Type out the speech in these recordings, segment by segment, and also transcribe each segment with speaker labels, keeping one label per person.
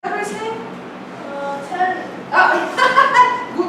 Speaker 1: What's his name?
Speaker 2: Teddy.
Speaker 1: Oh,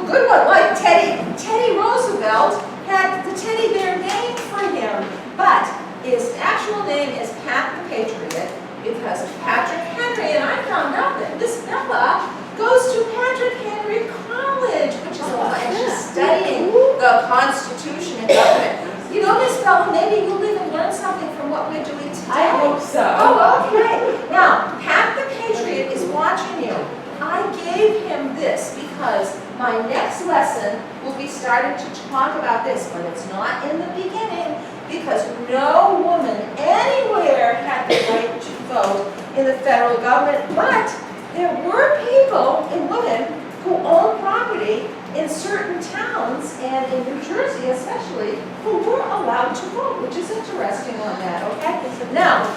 Speaker 1: good one, like Teddy. Teddy Roosevelt had the teddy bear named for him, but his actual name is Pat the Patriot because of Patrick Henry, and I found out that Miss Bella goes to Patrick Henry College, which is and she's studying the Constitution and government. You know, Miss Bella, maybe you'll even learn something from what we're doing today.
Speaker 2: I hope so.
Speaker 1: Oh, okay. Now, Pat the Patriot is watching you. I gave him this because my next lesson will be starting to talk about this, but it's not in the beginning because no woman anywhere had the right to vote in the federal government, but there were people and women who owned property in certain towns and in New Jersey especially who were allowed to vote, which is interesting on that, okay? Now,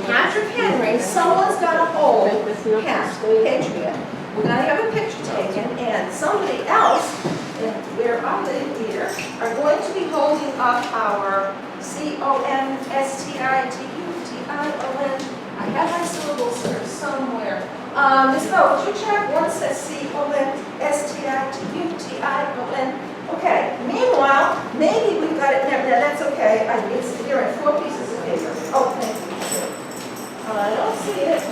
Speaker 1: Patrick Henry, someone's got to hold Pat the Patriot. We're going to have a picture taken, and somebody else, and where are they here, are going to be holding up our CONSTITUTION. I have my syllables here somewhere. Ms. Bell, would you check? One says CONSTITUTION. Okay, meanwhile, maybe we've got it, no, that's okay. It's here in 4 pieces of paper. Oh, thank you. I don't see it.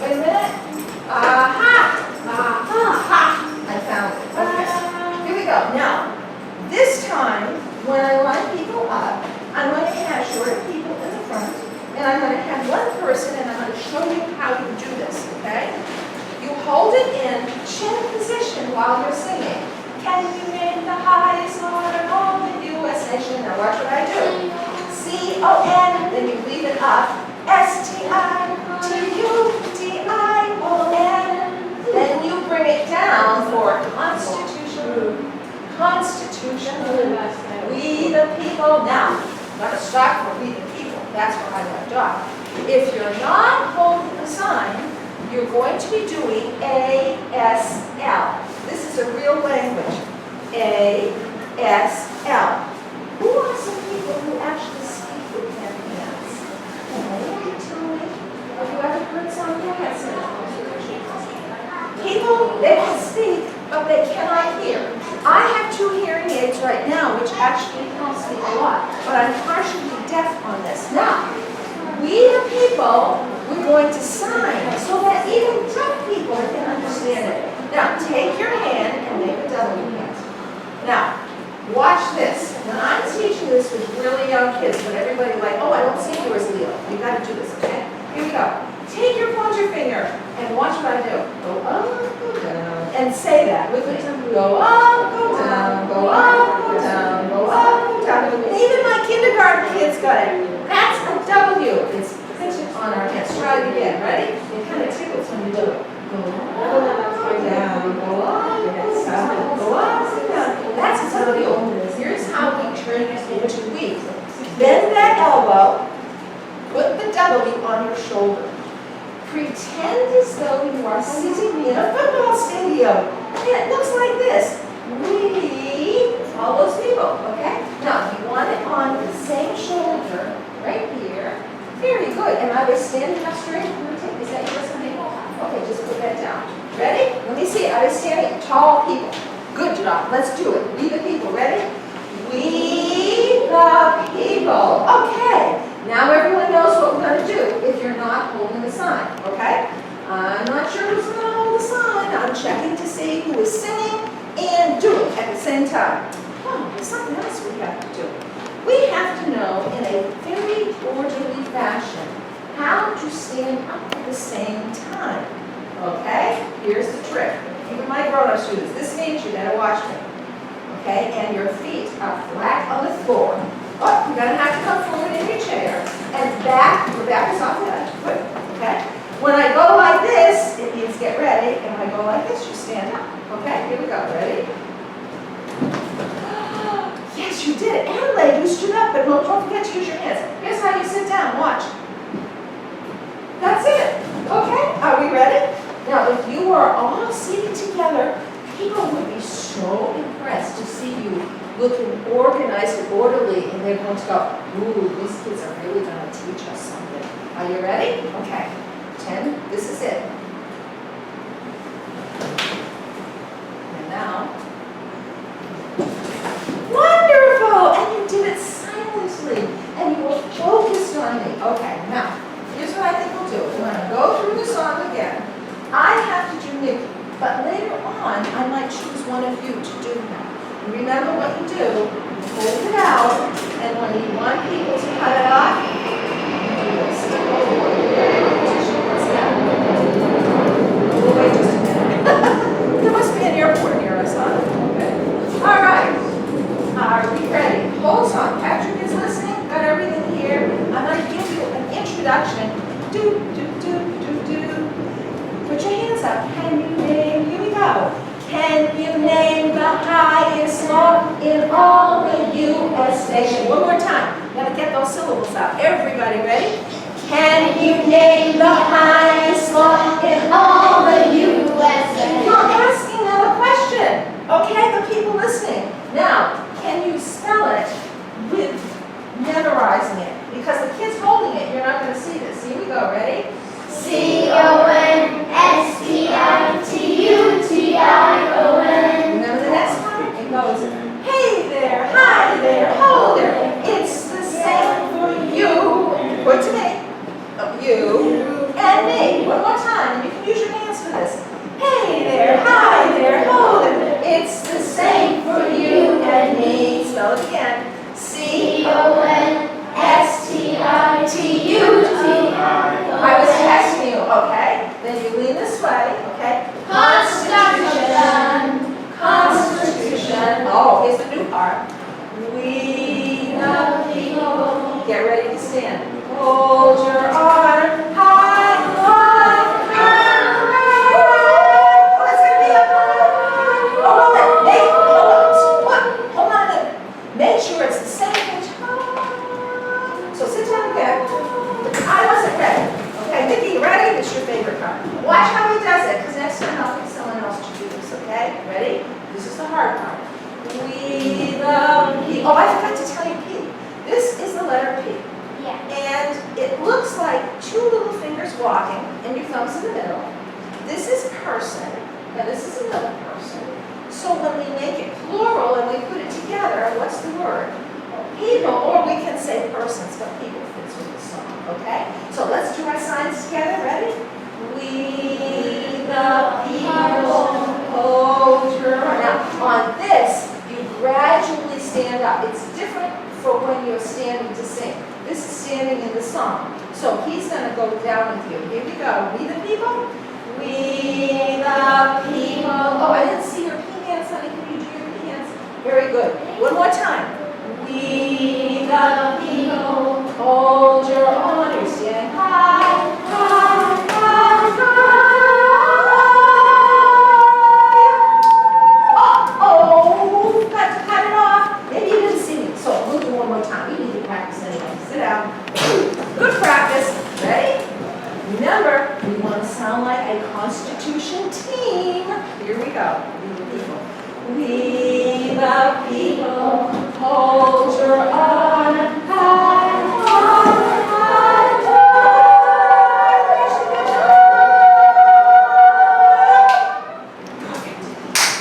Speaker 1: Wait a minute. Aha! I found it. Okay. Here we go. Now, this time, when I line people up, I'm going to have shorter people in the front, and I'm going to have one person, and I'm going to show you how to do this, okay? You hold it in chin position while you're singing. Can you name the highest Lord in all the U.S. nation? Now watch what I do. C-O-N, then you leave it up. S-T-I-T-U-T-I-O-N. Then you bring it down for Constitution. Constitution. We the people. Now, I'm going to stop for we the people. That's where I left off. If you're not holding the sign, you're going to be doing A-S-L. This is a real language. A-S-L. Who are some people who actually speak with their hands? Can you tell me? Have you ever heard some? Go ahead, people, they can speak, but they cannot hear. I have 2 hearing aids right now, which actually helps me a lot, but I'm partially deaf on this. Now, we the people, we're going to sign so that even deaf people can understand it. Now, take your hand and make a W hand. Now, watch this. When I'm teaching this with really young kids, but everybody like, oh, I don't see you as Leo. You got to do this, okay? Here we go. Take your pointer finger and watch what I do. Go up, go down, and say that with me. Go up, go down, go up, go down, go up, go down. And even my kindergarten kids got it. That's a W. It's printed on our hands. Try it again. Ready? It kind of tickles when you do it. Go up, go down, go up, go down, go up, go down. That's a W. Here's how we turn this into we. Bend that elbow. Put the W on your shoulder. Pretend as though you are sitting in a football stadium. And it looks like this. We, all those people, okay? Now, you want it on the same shoulder, right here. Very good. And are they standing up straight? Is that yours, honey? Okay, just put that down. Ready? Let me see. Are they standing? Tall people. Good job. Let's do it. We the people. Ready? We the people. Okay. Now everyone knows what we're going to do if you're not holding the sign, okay? I'm not sure who's going to hold the sign. I'm checking to see who is singing and doing at the same time. Oh, there's something else we have to do. We have to know in a very orderly fashion how to stand up at the same time, okay? Here's the trick. Even my grown-up students, this means you better watch me, okay? And your feet are flat on the floor. Oh, you're going to have to come forward in your chair and back. Your back is off the edge. Good. Okay? When I go like this, it means get ready. And when I go like this, you stand up. Okay? Here we go. Ready? Yes, you did it. And you stood up, but don't forget to use your hands. Here's how you sit down. Watch. That's it. Okay? Are we ready? Now, if you were all seated together, people would be so impressed to see you looking organized and orderly, and they're going to go, ooh, these kids are really going to teach us something. Are you ready? Okay. 10, this is it. memorizing it. Because the kid's holding it, you're not going to see this. Here we go, ready?
Speaker 2: C-O-N-S-T-I-T-U-T-I-O-N.
Speaker 1: Remember the next part? It goes, hey there, hi there, ho there. It's the same for you. Point to me. You and me. One more time, and you can use your hands for this. Hey there, hi there, ho there. It's the same for you and me. Spell it again.
Speaker 2: C-O-N-S-T-I-T-U-T-I-O-N.
Speaker 1: I was testing you, okay? Then you lean this way, okay? Constitution. Constitution. Oh, here's the new part. We the people. Get ready to stand. Hold your arm high, high, high. It's gonna be up high. Oh, hold it. Hey, hold on a minute. Make sure it's the same pitch. So sit down again. I wasn't ready. Okay, Vicki, you ready? This is your favorite part. Watch how he does it, because next time I'll pick someone else to do this, okay? Ready? This is the hard part. We the people. Oh, I forgot to tell you P. This is the letter P.
Speaker 2: Yeah.
Speaker 1: And it looks like two little fingers walking, and your thumb's in the middle. This is person, and this is another person. So when we make it plural and we put it together, what's the word? People, or we can say persons, but people fits with the song, okay? So let's do our signs together, ready? We the people, hold your arm. Now, on this, you gradually stand up. It's different for when you're standing to sing. This is standing in the song. So he's going to go down with you. Here we go. We the people. We the people. Oh, I didn't see your P hands, honey. Can you do your P hands? Very good. One more time. We the people. Hold your honor. Stand high, high, high, high. Uh-oh. Got to cut it off. Maybe you didn't see me. So we'll do one more time. You need to practice anyway. Sit down. Good practice. Ready? Remember, we want to sound like a Constitution team. Here we go. We the people. We the people. Hold your honor high, high, high, high.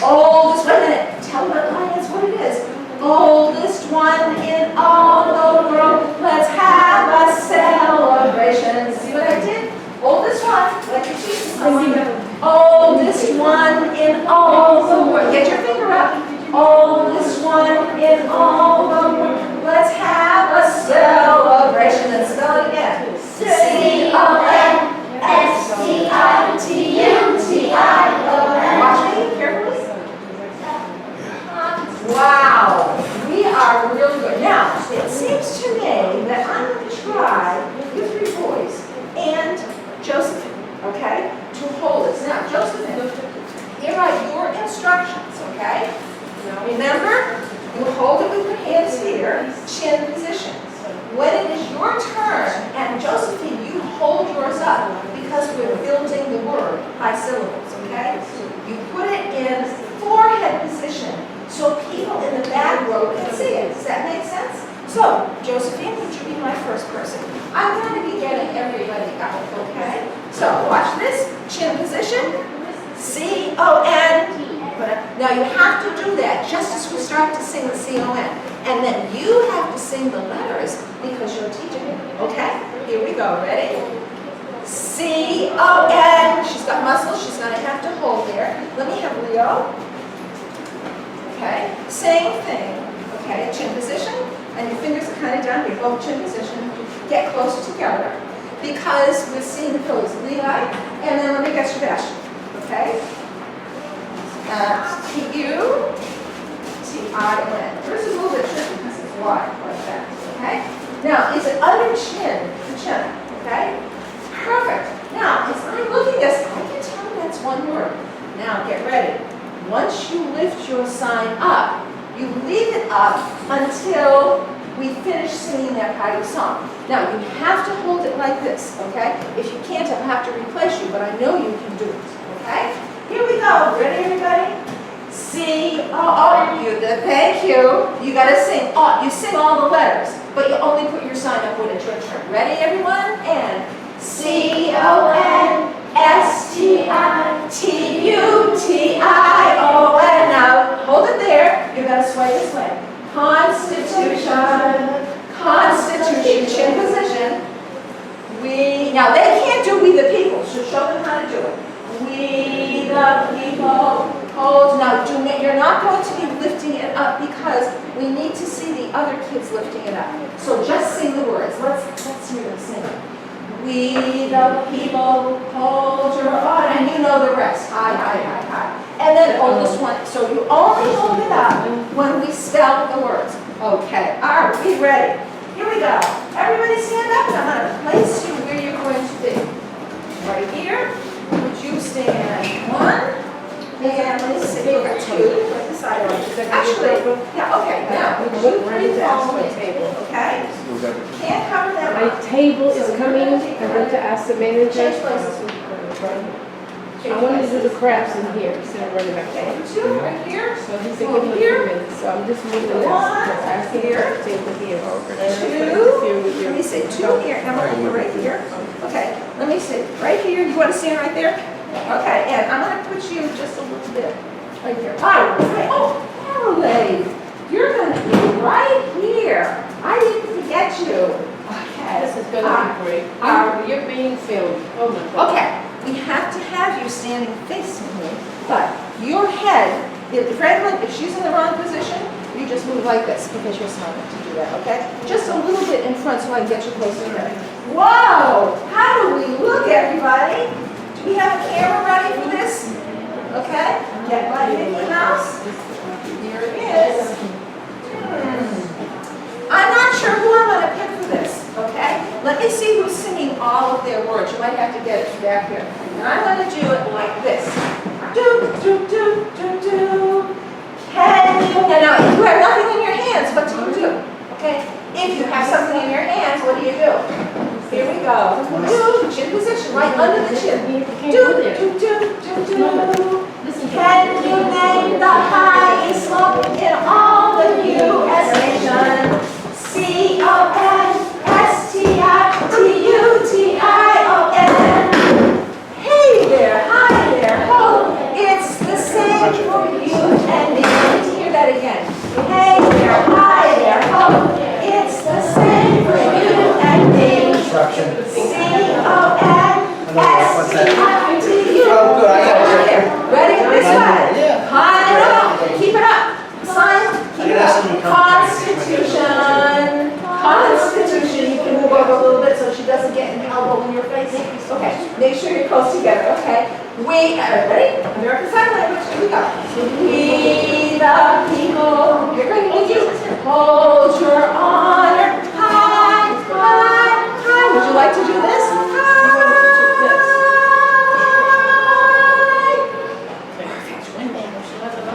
Speaker 1: Oldest, wait a minute. Tell the audience what it is. Oldest one in all the world. Let's have a celebration. See what I did? Oldest one, like your Jesus. Oldest one in all the world. Get your finger up. Oldest one in all the world. Let's have a celebration. And spell it again.
Speaker 2: C-O-N-S-T-I-T-U-T-I-O-N.
Speaker 1: Watch me carefully. Wow, we are really good. Now, it seems to me that I'm going to try you three boys and Josephine, okay, to hold this. Now, Josephine, here are your instructions, okay? Now, remember, you hold it with your hands here, chin position. When it is your turn, and Josephine, you hold yours up because we're building the word by syllables, okay? You put it in forehead position so people in the back row can see it. Does that make sense? So, Josephine, would you be my first person? I'm going to be getting everybody out, okay? So, watch this. Chin position. C-O-N. Now, you have to do that just as we start to sing the C-O-N. And then you have to sing the letters because you're teaching it, okay? Here we go. Ready? C-O-N. She's got muscles. She's going to have to hold there. Let me have Leo. Okay, same thing. Okay, chin position, and your fingers are kind of down here, both chin position. Get closer together because we're seeing the pillars. Levi, and then let me get your dash. Okay? T-U-T-I-O-N. First is a little bit tricky because it's wide like that. Okay? Now, is it under chin? The chin. Okay? Perfect. Now, as I'm looking at this, I can tell that's one word. Now, get ready. Once you lift your sign up, you leave it up until we finish singing that part of the song. Now, you have to hold it like this, okay? If you can't, I'll have to replace you, but I know you can do it, okay? Here we go. Ready, everybody? C-O-O. Thank you. You got to sing. Oh, you sing all the letters. but you only put your sign up when it's your turn. Ready, everyone? And Constitution. Now, hold it there. You're going to sway this way. Constitution. Constitution. Chin position. Now they can't do we the people, so show them how to do it. We the people hold. Now you're not going to be lifting it up because we need to see the other kids lifting it up. So just sing the words. Let's hear them sing it. We the people hold your honor, and you know the rest. Hi, hi, hi, hi. And then oldest one. So you only hold it up when we spell the words. Okay. Are we ready? Here we go. Everybody stand up, and I'm going to place you where you're going to be. Right here. Would you stand? One. And let's see. Two. Right beside you. Actually, yeah, okay. Now, would you please follow me? Okay? Can't cover that
Speaker 3: My
Speaker 1: up.
Speaker 3: table is coming. I want to ask the manager.
Speaker 1: Change places.
Speaker 3: I want to do the crafts in here instead of running back.
Speaker 1: Okay, two right here.
Speaker 3: So he said give me a few minutes. So I'm just moving this.
Speaker 1: One
Speaker 3: Because I see
Speaker 1: here.
Speaker 3: the table here.
Speaker 1: Two. Let me say two here. Now I'm right here. Okay. Let me see. Right here. You want to stand right there? Okay. And I'm going to put you just a little bit right here. Oh, Adelaide. You're going to be right here. I didn't forget you. Okay.
Speaker 3: This is going to be great. You're being filmed. Oh my God.
Speaker 1: Okay. We have to have you standing facing me, but your head, if Franklin, if she's in the wrong position, you just move like this because you're smart enough to do that, okay? Just a little bit in front so I can get you closer to her. Whoa! How do we look, everybody? Do we have a camera ready for this? Okay? Get my Mickey Mouse. Here it is. I'm not sure who I'm going to pick for this, okay? Let me see who's singing all of their words. You might have to get it back here. And I'm going to do it like this. Do, do, do, do, do. Can you? Now, if you have nothing in your hands, what do you do? Okay? If you have something in your hands, what do you do? Here we go. Do, chin position, right under the chin. Do, do, do, do, do. Can you name the highest slope in all the U.S. nation? Constitution. Hey there, hi there, ho. It's the same for you and me. Let's hear that again. Hey there, hi there, ho. It's the same for you and me. C-O-N-S-T-I-T-U. Ready? This way. High and up. Keep it up. Sign. Keep it up. Constitution. Constitution. You can move over a little bit so she doesn't get an elbow in your face. Okay. Make sure you're close together. Okay. We. Ready? American Sign Language. Here we go. We the people. You're going to you. Hold your honor. High, high, high. Would you like to do this?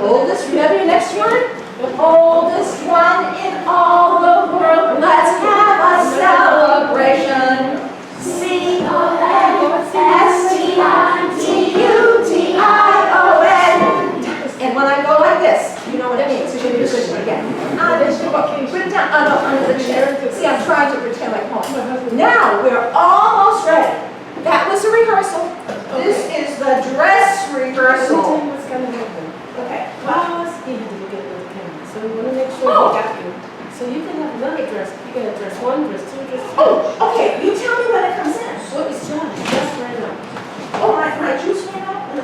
Speaker 1: Oldest, remember your next word? The oldest one in all the world. Let's have a celebration. Constitution. And when I go like this, you know what it means. So you do this again. Put it down. No, under the chair. See, I'm trying to pretend like home. Now we're almost ready. That was a rehearsal. This is the dress rehearsal. Okay.
Speaker 3: Wow, you had to look at the camera. So we want to make sure we got you. So you can have another dress. You can have dress 1, dress 2, dress 3.
Speaker 1: Oh, okay. You tell me when it comes in.
Speaker 3: What is John? Just right now.
Speaker 1: Oh, my juice ran out?
Speaker 3: I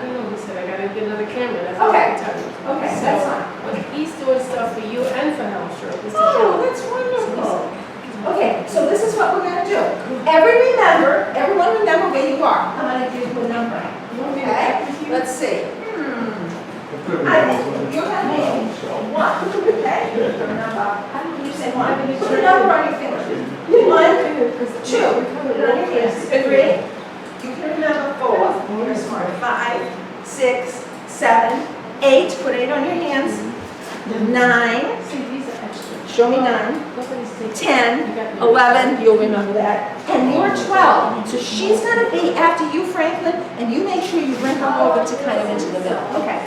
Speaker 3: don't know. He said I gotta get another camera. That's
Speaker 1: Okay.
Speaker 3: all I tell you.
Speaker 1: Okay,
Speaker 3: So,
Speaker 1: that's fine.
Speaker 3: but he's doing stuff for you and for Helen Shore. This is
Speaker 1: Oh,
Speaker 3: John.
Speaker 1: that's wonderful. Okay, so this is what we're going to do. Everyone remember where you are. I'm going to give you a number.
Speaker 3: You want me to
Speaker 1: Okay?
Speaker 3: check with you?
Speaker 1: Let's see. You're going to name 1. Okay? How do you say 1? Put a number on your finger. 1, 2. Put it on your hands. 3. You can remember 4. You're smart. 5, 6, 7, 8. Put 8 on your hands. 9.
Speaker 3: See, these are extra.
Speaker 1: Show me 9.
Speaker 3: Nobody's taking
Speaker 1: 10, 11, you'll remember that. And you're 12. So she's going to be after you, Franklin, and you make sure you bring her over to kind of into the middle. Okay.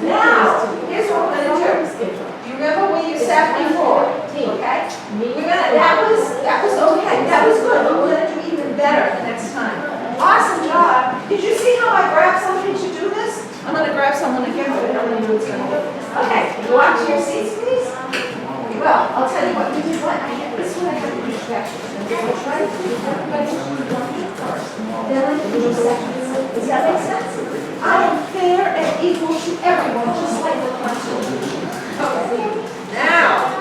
Speaker 1: Now, here's what we're going to do. You you remember where you sat before? Okay?
Speaker 3: Me.
Speaker 1: That was okay, that was good, but we're gonna do even better the next time. Awesome job. Did you see how I grabbed somebody to do this? I'm gonna grab someone again, but I don't know who it's gonna be. Okay, go out to your seats, please. Well, I'll tell you what, we did what, this one I have to do sections. And we'll try to do everybody one first. Then I can do sections. Does that make sense? I am fair and equal to everyone, just like the Constitution. Okay, now,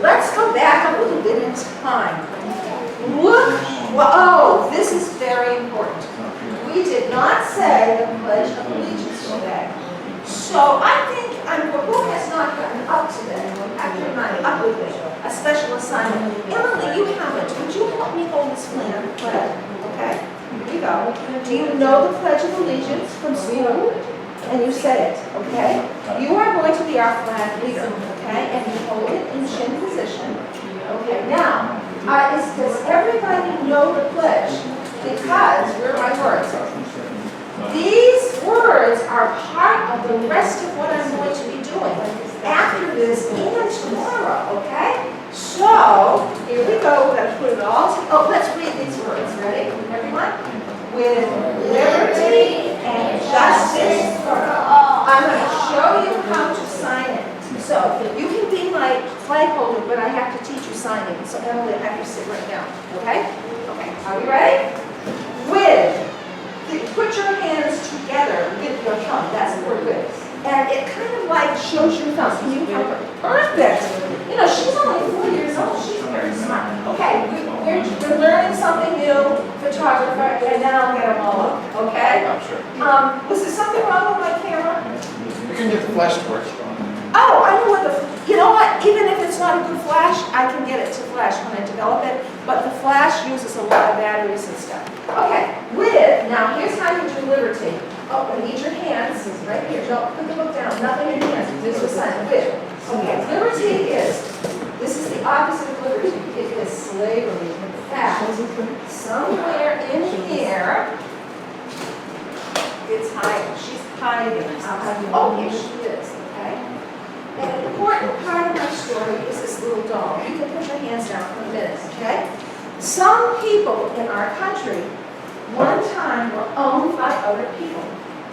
Speaker 1: let's go back a little bit in time. Look, well, oh, this is very important. We did not say the Pledge of Allegiance today. So I think, who has not gotten up today? Actually, not up with me, a special assignment. Emily, you haven't. Would you help me hold this flag? Okay, here we go. Do you know the Pledge of Allegiance from school? And you say it, okay? You are going to be our flag leader, okay? And you hold it in chin position. Okay, now, does everybody know the pledge? Because, where are my words? These words are part of the rest of what I'm going to be doing after this and tomorrow, okay? So, here we go, we're going to put it all let's read these words, ready, everyone? With liberty and justice for all. I'm going to show you how to sign it. So, you can be my flag holder, but I have to teach you signing. So, Emily, I have you sit right down, okay? Okay, are we ready? Put your hands together with your thumb. That's the word with. And it kind of like shows your thumb. Can you help her? Perfect. You know, she's only 4 years old. She's very smart. Okay, we're learning something new, photographer, and then I'll get them all up. Okay?
Speaker 4: I'm sure.
Speaker 1: Was there something wrong with my camera?
Speaker 4: You can get the flash to work.
Speaker 1: Oh, I know what you know what? Even if it's not a good flash, I can get it to flash when I develop it. But the flash uses a lot of batteries and stuff. Okay, now here's how you do liberty. Oh, I need your hands, right here. Don't put the book down, nothing in your hands. This is sign with. Okay, liberty this is the opposite of liberty. It is slavery. In fact, somewhere in here, it's hiding. She's hiding. Oh, here she is, okay? And an important part of my story is this little doll. You can put your hands down for a minute, okay? Some people in our country, one time, were owned by other people.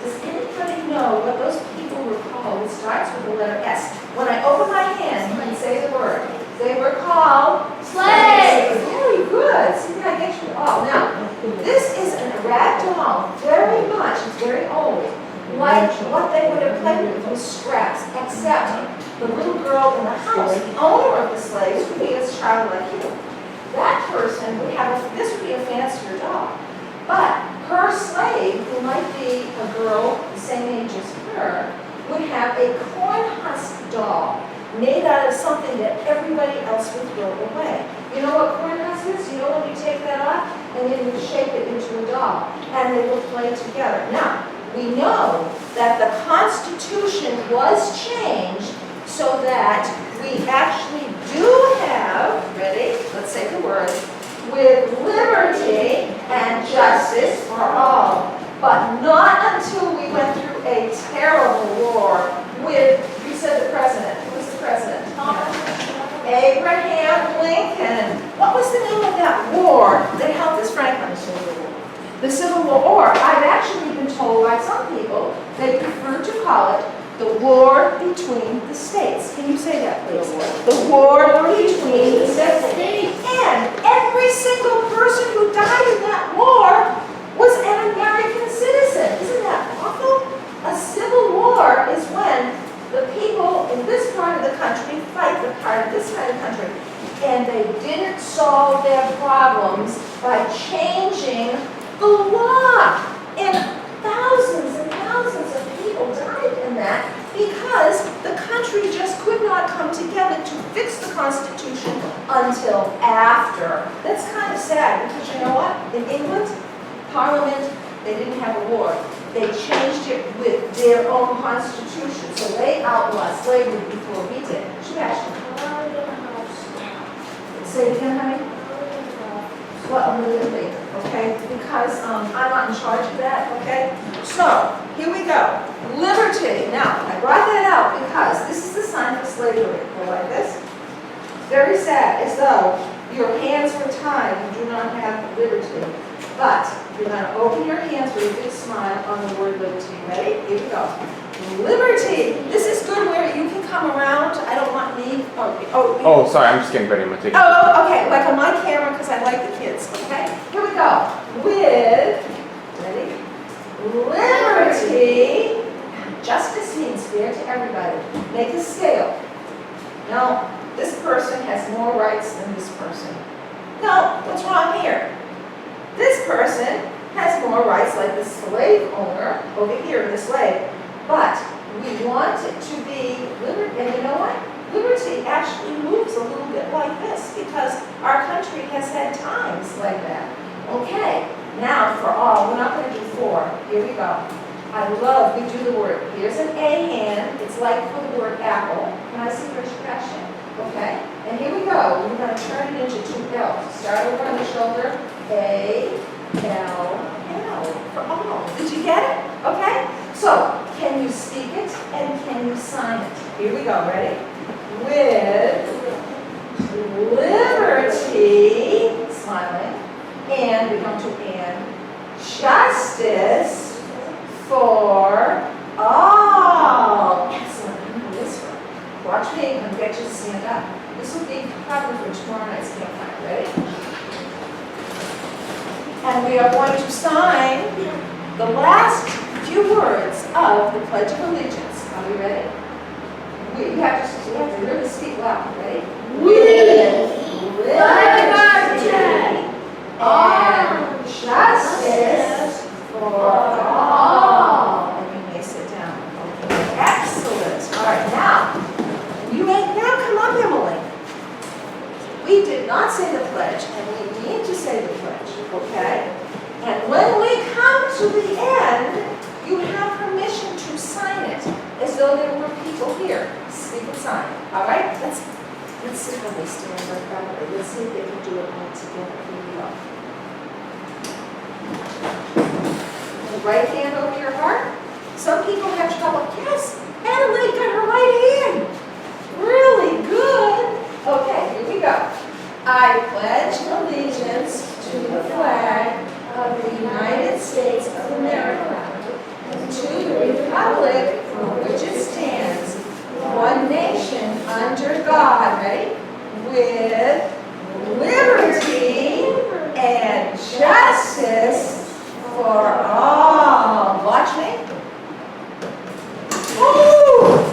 Speaker 1: Does anybody know what those people were called? It starts with the letter S. When I open my hand, you can say the word. They were called slaves. Very good. See, I get you all. Now, this is an rag doll, very much, it's very old. Like what they would have played with was scraps, except the little girl in the house, the owner of the slaves, would be a child like you. That person would have, this would be a fancier doll. But her slave, who might be a girl the same age as her, would have a corn husk doll made out of something that everybody else would throw away. You know what corn husk is? You know when you take that off and then you shape it into a doll and they will play together. Now, we know that the Constitution was changed so that we actually do have, ready, let's say the word, with liberty and justice for all. But not until we went through a terrible war with, you said the president, who was the president? Abraham Lincoln. What was the name of that war that helped us, Franklin? The Civil War. I've actually been told by some people they prefer to call it the war between the states. Can you say that, please? The war between the states. And every single person who died in that war was an American citizen. Isn't that awful? A civil war is when the people in this part of the country fight the part of this side of the country. And they didn't solve their problems by changing the law. And thousands and thousands of people died in that because the country just could not come together to fix the Constitution until after. That's kind of sad because you know what? In England, Parliament, they didn't have a war. They changed it with their own Constitution. So they outlawed slavery before we did. Sebastian. Say it again, honey. Well, a little bit later, okay? Because I'm not in charge of that, okay? So, here we go. Liberty. Now, I brought that out because this is the sign for slavery. Go like this. Very sad, as though your hands were tied, you do not have liberty. But you're going to open your hands with a big smile on the word liberty. Ready? Here we go. Liberty. This is good where you can come around. I don't want me.
Speaker 4: Oh, sorry, I'm just getting ready. I'm gonna take it.
Speaker 1: Oh, okay. Like on my camera because I like the kids. Okay. Here we go. With, ready? Liberty. Justice means fair to everybody. Make a scale. Now, this person has more rights than this person. No, what's wrong here? This person has more rights like the slave owner over here, the slave. But we want it to be liberty. And you know what? Liberty actually moves a little bit like this because our country has had times like that. Okay, now for all, we're not going to do 4. Here we go. I love, we do the word. Here's an A hand. It's like for the word apple. Can I see your expression? Okay, and here we go. We're going to turn it into 2 L's. Start over on the shoulder. A, L, L. For all. Did you get it? Okay? So, can you speak it and can you sign it? Here we go. Ready? With liberty, smiling, and we don't do and, justice for all. Excellent. Whisper. Watch me. I'm going to get you to stand up. This will be probably for tomorrow night's campfire. Ready? And we are going to sign the last few words of the Pledge of Allegiance. Are we ready? We have to really speak loud. Ready? With liberty and justice for all. And you may sit down. Okay. Excellent. All right, now, you may now come up, Emily. We did not say the pledge, and we need to say the pledge, okay? And when we come to the end, you have permission to sign it, as though there were people here. Speak and sign. All right? Let's see how they stand up properly. Let's see if they can do it all together. Here we go. The right hand over your heart. Some people have trouble. Yes, Adelaide got her right hand. Really good. Okay, here we go. I pledge allegiance to the flag of the United States of America, and to the republic for which it stands, one nation under God, ready? With liberty and justice for all. Watch me. Oh,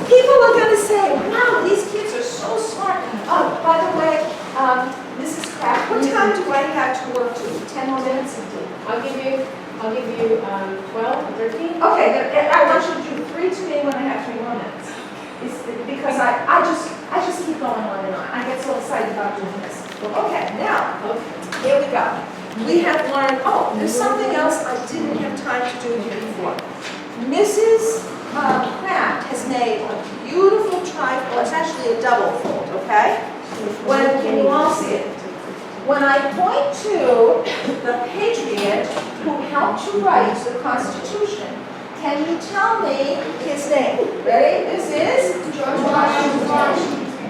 Speaker 1: people are going to say, wow, these kids are so smart. Oh, by the way, Mrs. Kraft, what time do I have to work to? 10 more minutes?
Speaker 3: I'll give you 12 or 13.
Speaker 1: Okay, then I want you to do 3 to me when I have 3 more minutes. Because I just keep going on and on. I get so excited about doing this. Okay, now, here we go. We have learned, oh, there's something else I didn't have time to do here before. Mrs. Kraft has made a beautiful trifold. It's actually a double fold, okay? Can you all see it? When I point to the patriot who helped to write the Constitution, can you tell me his name? Ready? This is George Washington.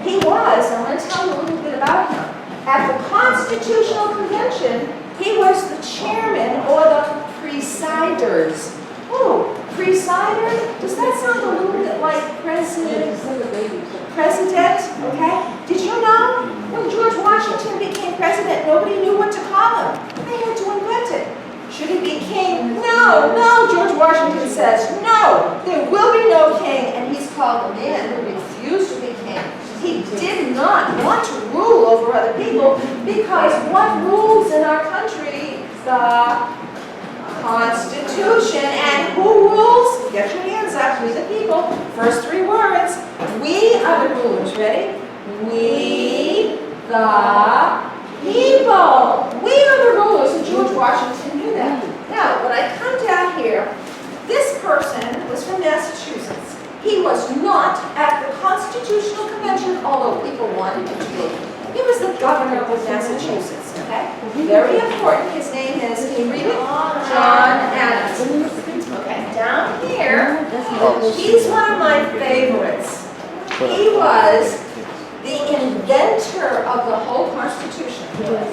Speaker 1: He was, I'm going to tell you a little bit about him. At the Constitutional Convention, he was the chairman or the presiders. Oh, presider? Does that sound a little bit like president? President, okay? Did you know when George Washington became president, nobody knew what to call him? They had to invent it. Should he be king? No, George Washington says, no, there will be no king, and he's called a man who refused to be king. He did not want to rule over other people because what rules in our country? The Constitution. And who rules? Get your hands up. We the people. First 3 words. We are the rulers. Ready? We the people. We are the rulers. And George Washington knew that. Now, when I come down here, this person was from Massachusetts. He was not at the Constitutional Convention, although people wanted him to be. He was the governor of Massachusetts, okay? Very important. His name is, can you read it? John Adams. Okay, down here,
Speaker 4: Oh.
Speaker 1: he's one of my favorites. He was the inventor of the whole Constitution.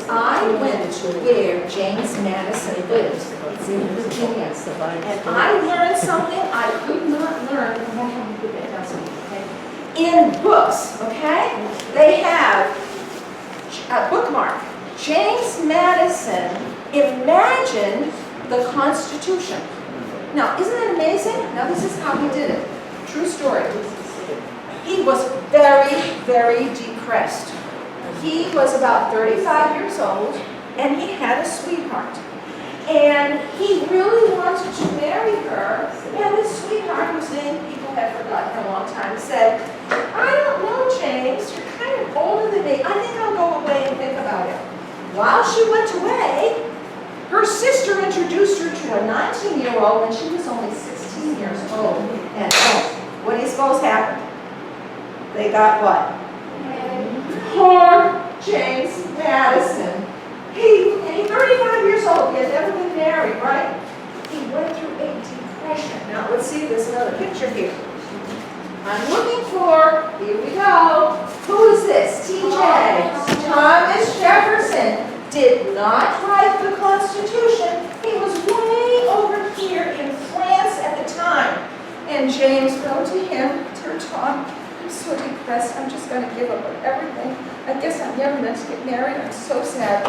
Speaker 1: I went to where James Madison lived. It's in Virginia. And I learned something I could not learn in books, okay? They have a bookmark. James Madison imagined the Constitution. Now, isn't it amazing? Now, this is how he did it. True story. He was very, very depressed. He was about 35 years old, and he had a sweetheart. And he really wanted to marry her, and this sweetheart, whose name people have forgotten for a long time, said, I don't know, James, you're kind of older than me. I think I'll go away and think about it. While she went away, her sister introduced her to a 19-year-old when she was only 16 years old. And what do you suppose happened? They got what? Poor James Madison. He's 35 years old. He had never been married, right? He went through a depression. Now, let's see, there's another picture here. I'm looking for, here we go. Who is this? TJ. Thomas Jefferson did not write the Constitution. He was way over here in France at the time. And James wrote to him, Dear Tom, I'm so depressed. I'm just going to give up on everything. I guess I'm never meant to get married. I'm so sad.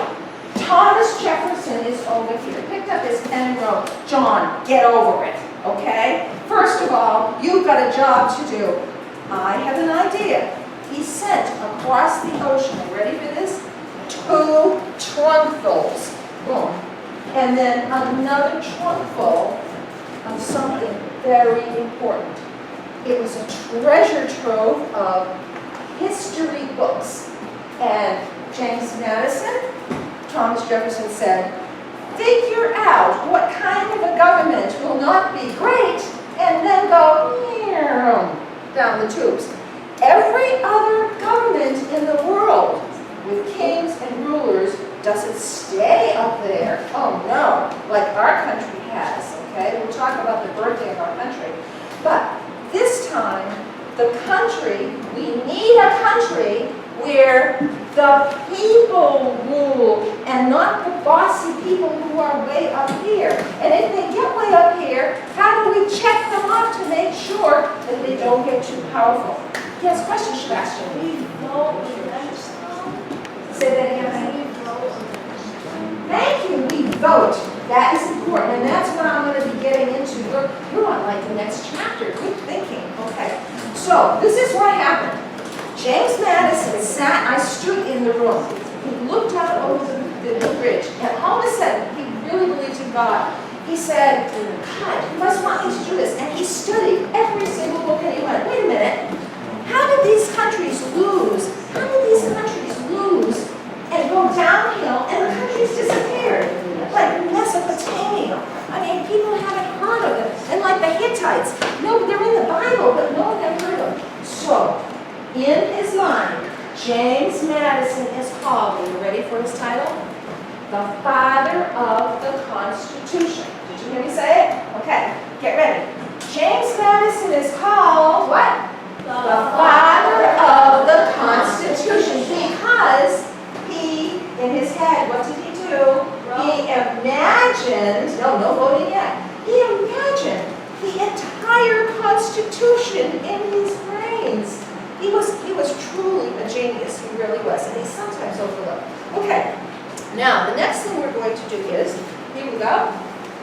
Speaker 1: Thomas Jefferson is over here. Picked up his pen and wrote, John, get over it, okay? First of all, you've got a job to do. I have an idea. He sent across the ocean, ready for this? 2 trunkfuls. Boom. And then another trunkful of something very important. It was a treasure trove of history books. And James Madison, Thomas Jefferson said, figure out what kind of a government will not be great, and then go down the tubes. Every other government in the world with kings and rulers doesn't stay up there. Oh no, like our country has, okay? We'll talk about the birthday of our country. But this time, the country, we need a country where the people rule and not the bossy people who are way up here. And if they get way up here, how do we check them off to make sure that they don't get too powerful? Yes, question, Sebastian. Say that again. Thank you, we vote. That is important, and that's what I'm going to be getting into. You're on like the next chapter. Good thinking. Okay. So, this is what happened. James Madison sat, I stood in the room. He looked out over the bridge, and all of a sudden, he really believed in God. He said, God, you must want me to do this. And he studied every single book, and he went, wait a minute. How did these countries lose? How did these countries lose and go downhill, and the countries disappeared? Like Mesopotamia. I mean, people haven't heard of them. And like the Hittites. No, they're in the Bible, but no one ever heard of them. So, in his mind, James Madison is called, are you ready for his title? The father of the Constitution. Did you hear me say it? Okay, get ready. James Madison is called what? The father of the Constitution, because he, in his head, what did he do? He imagined, no voting yet. He imagined the entire Constitution in his brains. He was truly a genius, he really was, and he's sometimes overlooked. Okay, now the next thing we're going to do is, here we go.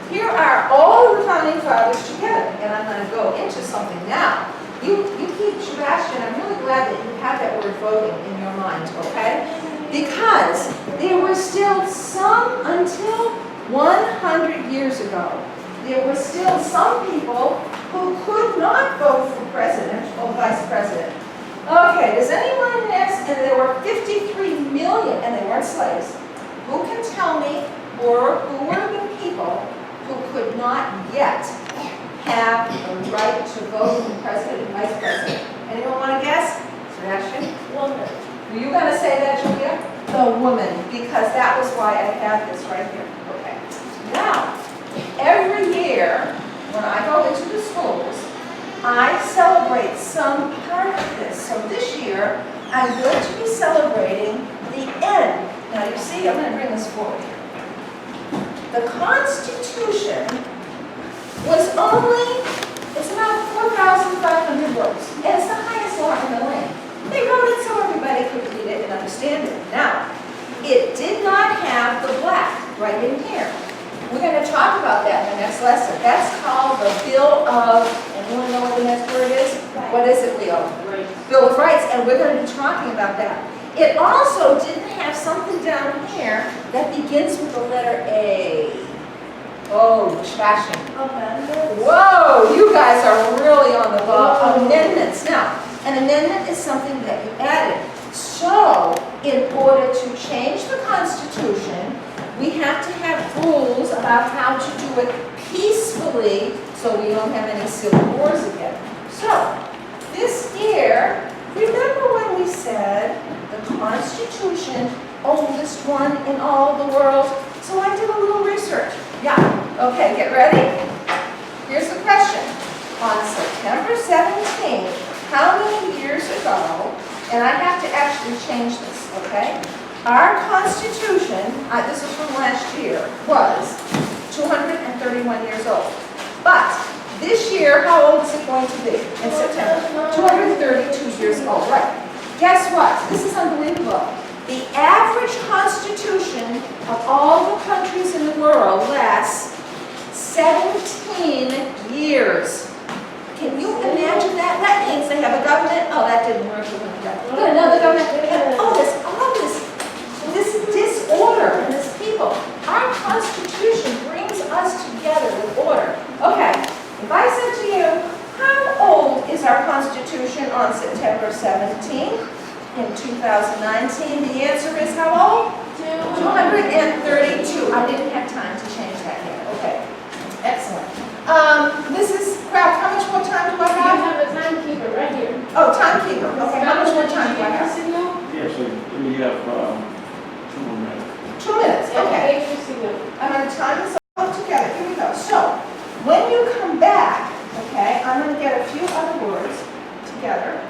Speaker 1: Here are all the founding fathers together, and I'm going to go into something now. You keep, Sebastian, I'm really glad that you have that word voting in your mind, okay? Because there were still some, until 100 years ago, there were still some people who could not vote for president or vice president. Okay, does anyone next, and there were 53 million, and they weren't slaves. Who can tell me who were the people who could not yet have the right to vote for president and vice president? Anyone want to guess? Sebastian? Woman. Were you going to say that, Julia? The woman, because that was why I have this right here. Okay. Now, every year when I go into the schools, I celebrate some part of this. So this year, I'm going to be celebrating the end. Now you see, I'm going to bring this forward here. The Constitution was only, it's about 4,500 words, and it's the highest law in the land. They wrote it so everybody could read it and understand it. Now, it did not have the black right in here. We're going to talk about that in the next lesson. That's called the Bill of, anyone know what the next word is? What is it, Leo? Bill of Rights, and we're going to be talking about that. It also didn't have something down here that begins with the letter A. Oh, fashion. Whoa, you guys are really on the ball. Amendments. Now, an amendment is something that you added. So, in order to change the Constitution, we have to have rules about how to do it peacefully so we don't have any civil wars again. So, this year, remember when we said the Constitution, oldest one in all the world? So I did a little research. Yeah, okay, get ready? Here's the question. On September 17th, how many years ago, and I have to actually change this, okay? Our Constitution, this is from last year, was 231 years old. But this year, how old is it going to be in September? 232 years old, right. Guess what? This is unbelievable. The average Constitution of all the countries in the world lasts 17 years. Can you imagine that? That means they have a government. Oh, that didn't work. Good, another government. Oh, there's all this disorder in this people. Our Constitution brings us together with order. Okay, if I said to you, how old is our Constitution on September 17th in 2019? The answer is how old? 232. I didn't have time to change that yet. Okay, excellent. This is, Kraft, how much more time do I
Speaker 3: You
Speaker 1: have?
Speaker 3: have a timekeeper right here.
Speaker 1: Oh, timekeeper. Okay, how much more time do I have?
Speaker 5: Yeah, so we have 2 more minutes.
Speaker 1: 2 minutes, okay.
Speaker 3: Okay, signal.
Speaker 1: I'm going to time this all together. Here we go. So, when you come back, okay, I'm going to get a few other words together.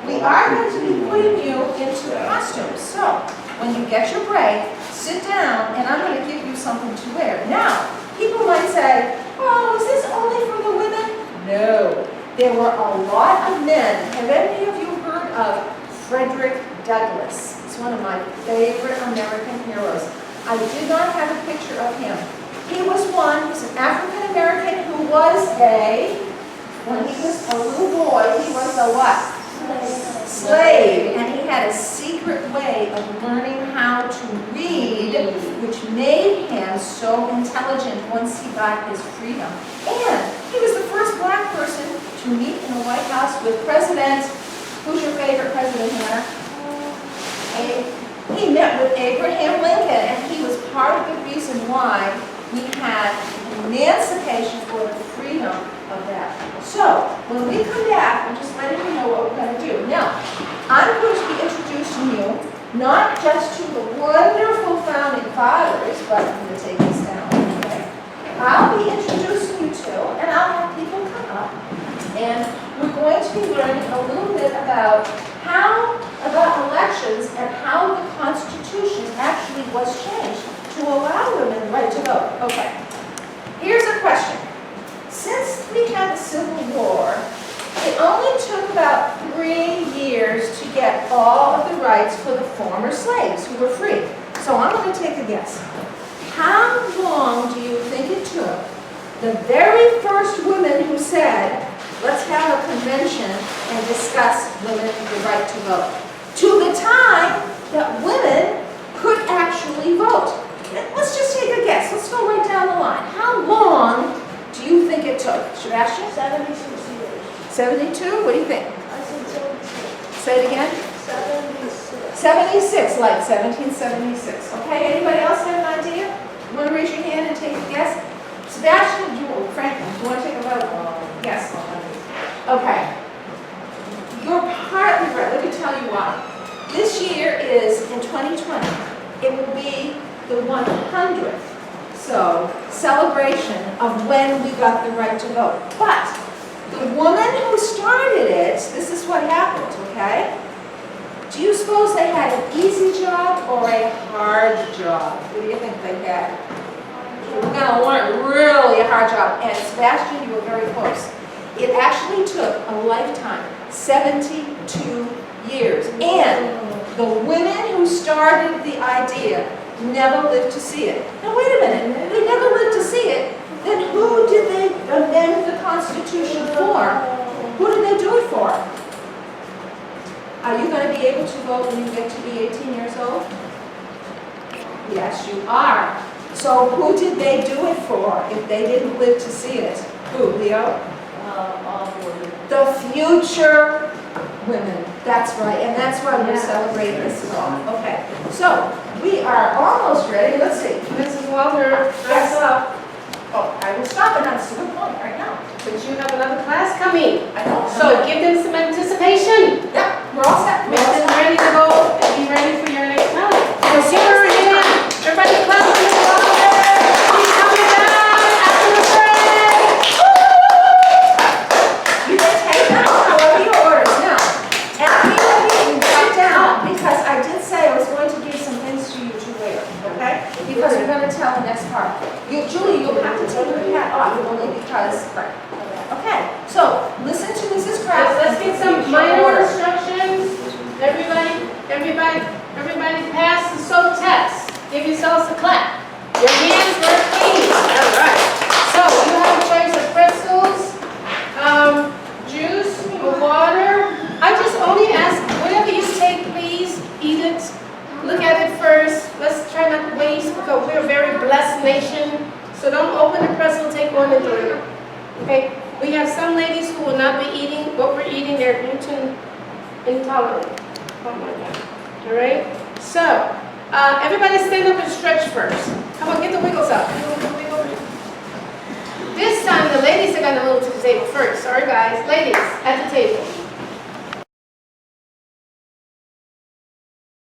Speaker 1: We are going to be putting you into costumes. So, when you get your break, sit down, and I'm going to give you something to wear. Now, people might say, oh, is this only for the women? No. There were a lot of men. Have any of you heard of Frederick Douglass? It's one of my favorite American heroes. I did not have a picture of him. He was an African American who was when he was a little boy, he was a what? Slave. And he had a secret way of learning how to read, which made him so intelligent once he got his freedom. And he was the first black person to meet in the White House with President, who's your favorite president, Hannah? He met with Abraham Lincoln, and he was part of the reason why we had emancipation for the freedom of that. So, when we come back, I'm just letting you know what we're going to do. Now, I'm going to be introducing you not just to the wonderful founding fathers, but I'm going to take this down, okay? I'll be introducing you to, and I'll have people come up, and we're going to be learning a little bit about elections and how the Constitution actually was changed to allow women the right to vote. Okay, here's a question. Since we had the Civil War, it only took about 3 years to get all of the rights for the former slaves who were free. So I'm going to take a guess. How long do you think it took the very first women who said, let's have a convention and discuss women the right to vote, to the time that women could actually vote? Let's just take a guess. Let's go right down the line. How long do you think it took? Sebastian?
Speaker 2: 76 years.
Speaker 1: 72? What do you think?
Speaker 2: I said 76.
Speaker 1: Say it again.
Speaker 2: 76.
Speaker 1: 76, like 1776. Okay, anybody else have an idea? You want to raise your hand and take a guess? Sebastian, Franklin, do you want to take a vote? Yes. Okay. You're partly right. Let me tell you why. This year is, in 2020, it will be the 100th so celebration of when we got the right to vote. But the woman who started it, this is what happened, okay? Do you suppose they had an easy job or a hard job? What do you think they had? We're gonna learn really a hard job, and Sebastian, you were very close. It actually took a lifetime, 72 years. And the women who started the idea never lived to see it. Now wait a minute, they never lived to see it, then who did they amend the Constitution for? Who did they do it for? Are you going to be able to vote when you get to be 18 years old? Yes, you are. So who did they do it for if they didn't live to see it? Who, Leo?
Speaker 3: All women.
Speaker 1: The future women. That's right, and that's why we're celebrating this song. Okay, so we are almost ready. Let's see.
Speaker 3: Mrs. Walter,
Speaker 1: Yes.
Speaker 3: wrap up.
Speaker 1: Oh, I will stop it. That's a good point right now.
Speaker 3: But you have another class coming.
Speaker 1: I don't.
Speaker 3: So give them some anticipation.
Speaker 1: Yeah, we're all set.
Speaker 3: Make them ready to go and be ready for your next time.
Speaker 1: Yes,
Speaker 3: Give her a hand. Everybody clap for Mrs. Walter. She's coming down after the break.
Speaker 1: You can take down however your orders. Now, after your meeting, write down, because I did say I was going to give some things to you to wear, okay? Because we're going to tell the next part. You, Julie, you'll have to take your hat off only because, right. Okay, so listen to Mrs. Kraft.
Speaker 3: Let's get some minor instructions. Everybody pass the soap test. Give yourselves a clap. Your hands were clean. All right. So you have a choice of pretzels, juice, or water. I just only ask, whatever you take, please eat it. Look at it first. Let's try not to waste because we're a very blessed nation. So don't open the pretzel, take one and enjoy it. Okay? We have some ladies who will not be eating what we're eating. They're gluten intolerant. Oh my God. All right? So, everybody stand up and stretch first. Come on, get the wiggles up. Wiggle. This time, the ladies are going to move to the table first. Sorry, guys. Ladies, at the table.